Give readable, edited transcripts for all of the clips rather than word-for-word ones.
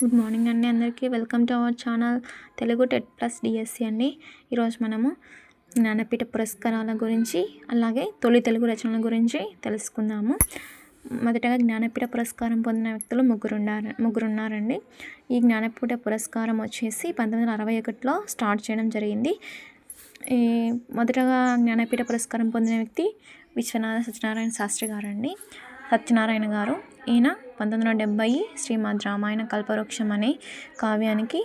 Good morning అండి అందరికీ. Welcome to our channel Telugu TET plus DSC అండి. ఈరోజు మనము జ్ఞానపీఠ పురస్కారాల గురించి అలాగే తొలి తెలుగు రచనల గురించి తెలుసుకుందాము. మొదటగా జ్ఞానపీఠ పురస్కారం పొందిన వ్యక్తులు ముగ్గురున్నారండి. ఈ జ్ఞానపీఠ పురస్కారం వచ్చేసి 1961లో స్టార్ట్ చేయడం జరిగింది. మొదటగా జ్ఞానపీఠ పురస్కారం పొందిన వ్యక్తి విశ్వనాథ సత్యనారాయణ శాస్త్రి గారండి. సత్యనారాయణ గారు ఈయన 1970 శ్రీమద్ రామాయణ కల్పవృక్షం అనే కావ్యానికి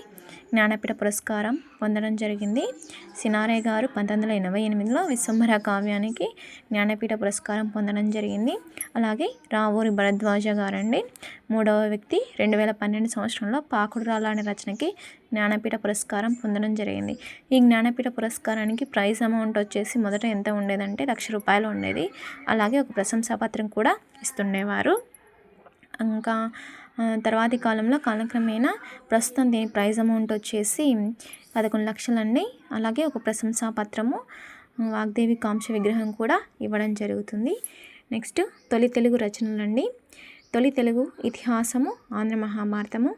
జ్ఞానపీఠ పురస్కారం పొందడం జరిగింది. సినారే గారు 1988లో విశ్వంభర కావ్యానికి జ్ఞానపీఠ పురస్కారం పొందడం జరిగింది. అలాగే రావూరి భరద్వాజ గారండి మూడవ వ్యక్తి 2012 సంవత్సరంలో పాకుడురాళ్ళ అనే రచనకి జ్ఞానపీఠ పురస్కారం పొందడం జరిగింది. ఈ జ్ఞానపీఠ పురస్కారానికి ప్రైజ్ అమౌంట్ వచ్చేసి మొదట ఎంత ఉండేదంటే ₹1,00,000 ఉండేది. అలాగే ఒక ప్రశంసాపత్రం కూడా ఇస్తుండేవారు. ఇంకా తర్వాతి కాలంలో కాలక్రమేణా ప్రస్తుతం దీని ప్రైజ్ అమౌంట్ వచ్చేసి 11 లక్షలు అండి. అలాగే ఒక ప్రశంసా పత్రము, వాగ్దేవి కాంస్య విగ్రహం కూడా ఇవ్వడం జరుగుతుంది. నెక్స్ట్ తొలి తెలుగు రచనలండి. తొలి తెలుగు ఇతిహాసము, ఆంధ్ర మహాభారతము,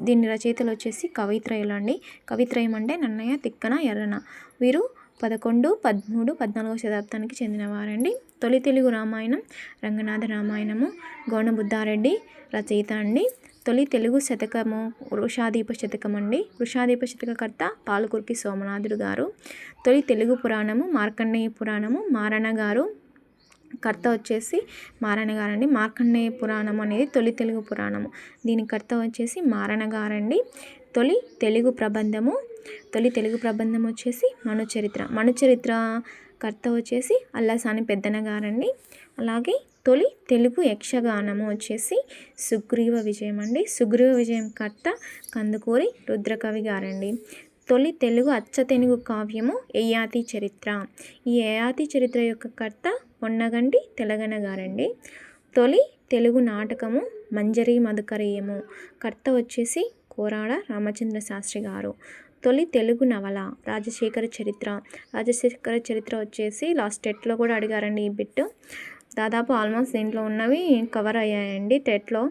దీని రచయితలు వచ్చేసి కవిత్రయులు అండి. కవిత్రయం అంటే నన్నయ్య, తిక్కన, ఎర్రన. వీరు 11, 13, 14వ శతాబ్దానికి చెందినవారండి. తొలి తెలుగు రామాయణం రంగనాథ రామాయణము, గోనబుద్ధారెడ్డి రచయిత అండి. తొలి తెలుగు శతకము వృషాదీప శతకం అండి. వృషాదీప శతకకర్త పాలకుర్తి సోమనాథుడు గారు. తొలి తెలుగు పురాణము మార్కండేయ పురాణము, మారణ గారు కర్త వచ్చేసి మారణ గారండి. మార్కండేయ పురాణం అనేది తొలి తెలుగు పురాణము, దీని కర్త వచ్చేసి మారణ గారండి. తొలి తెలుగు ప్రబంధము వచ్చేసి మనుచరిత్ర కర్త వచ్చేసి అల్లసాని పెద్దన గారండి. అలాగే తొలి తెలుగు యక్షగానము వచ్చేసి సుగ్రీవ విజయం అండి. సుగ్రీవ విజయం కర్త కందుకూరి రుద్రకవి గారండి. తొలి తెలుగు అచ్చతెనుగు కావ్యము యయాతి చరిత్ర. ఈ యయాతి చరిత్ర యొక్క కర్త పొన్నగంటి తెలగన గారండి. తొలి తెలుగు నాటకము మంజరి మధుకరేయము, కర్త వచ్చేసి కోరాడ రామచంద్ర శాస్త్రి గారు. తొలి తెలుగు నవల రాజశేఖర చరిత్ర వచ్చేసి లాస్ట్ టెట్లో కూడా అడిగారండి ఈ బిట్. దాదాపు ఆల్మోస్ట్ దీంట్లో ఉన్నవి కవర్ అయ్యాయండి టెట్లో.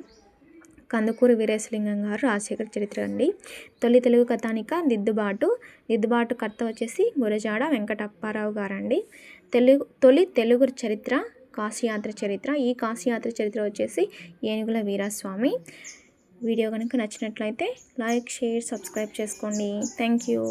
కందుకూరి వీరేశలింగం గారు రాజశేఖర చరిత్ర అండి. తొలి తెలుగు కథానిక దిద్దుబాటు కర్త వచ్చేసి గురజాడ వెంకటప్పారావు గారండి. తొలి తెలుగు చరిత్ర కాశీయాత్ర చరిత్ర. ఈ కాశీయాత్ర చరిత్ర వచ్చేసి ఏనుగుల వీరాస్వామి. వీడియో కనుక నచ్చినట్లయితే లైక్, షేర్, సబ్స్క్రైబ్ చేసుకోండి. Thank you.